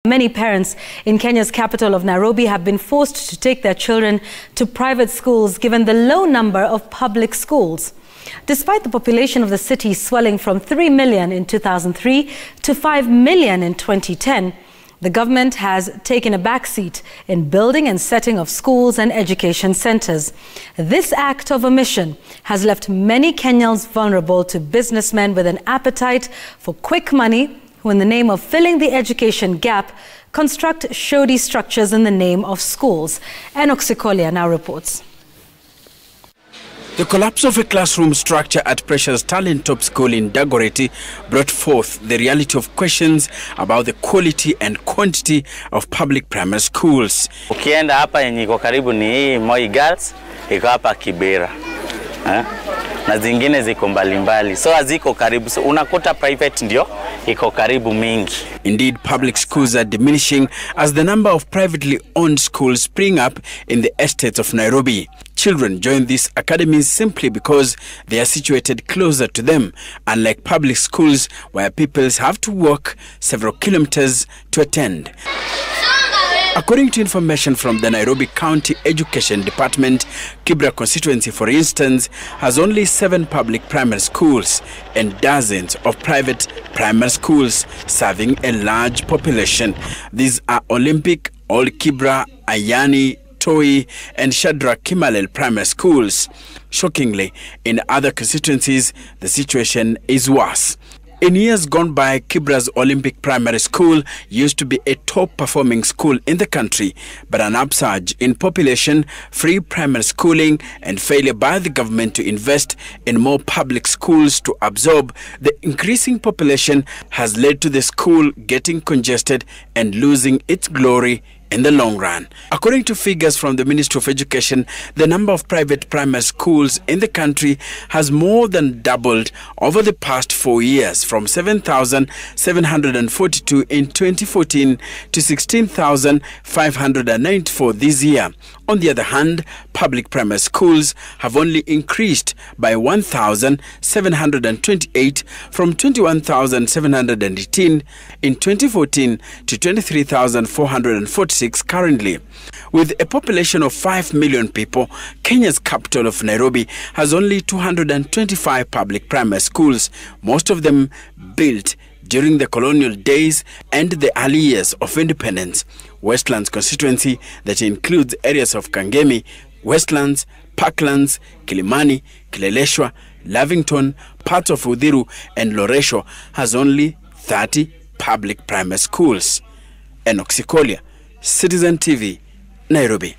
Many parents in Kenya's capital of Nairobi have been forced to take their children to private schools given the low number of public schools. Despite the population of the city swelling from 3 million in 2003 to 5 million in 2010, the government has taken a backseat in building and setting of schools and education centers. This act of omission has left many Kenyans vulnerable to businessmen with an appetite for quick money, who in the name of filling the education gap, construct shoddy structures in the name of schools. Enoch now reports. The collapse of a classroom structure at Precious Talent Top School in Dagoretti brought forth the reality of questions about the quality and quantity of public primary schools. Ukienda hapa yenye iko karibu ni hii Moi Girls, iko hapa Kibera. Na zingine ziko mbalimbali. So aziko karibu. So unakuta private ndio iko karibu mingi. Indeed, public schools are diminishing as the number of privately owned schools spring up in the estates of Nairobi. Children join these academies simply because they are situated closer to them, unlike public schools where people have to walk several kilometers to attend. According to information from the Nairobi County Education Department, Kibra constituency, for instance, has only 7 public primary schools and dozens of private primary schools serving a large population. These are Olympic, Old Kibra, Ayani, Toi and Shadrach Kimalel primary schools. Shockingly, in other constituencies, the situation is worse. In years gone by, Kibra's Olympic Primary School used to be a top-performing school in the country, but an upsurge in population, free primary schooling, and failure by the government to invest in more public schools to absorb the increasing population has led to the school getting congested and losing its glory in the long run. According to figures from the Ministry of Education, the number of private primary schools in the country has more than doubled over the past 4 years, from 7,742 in 2014 to 16,594 this year. On the other hand, public primary schools have only increased by 1,728 from 21,718 in 2014 to 23,446 currently. With a population of 5 million people, Kenya's capital of Nairobi has only 225 public primary schools, most of them built during the colonial days and the early years of independence. Westlands constituency, that includes areas of Kangemi, Westlands, Parklands, Kilimani, Kileleshwa, Lavington, parts of Udhiru and Loresho, has only 30 public primary schools. Enoch, Citizen TV, Nairobi.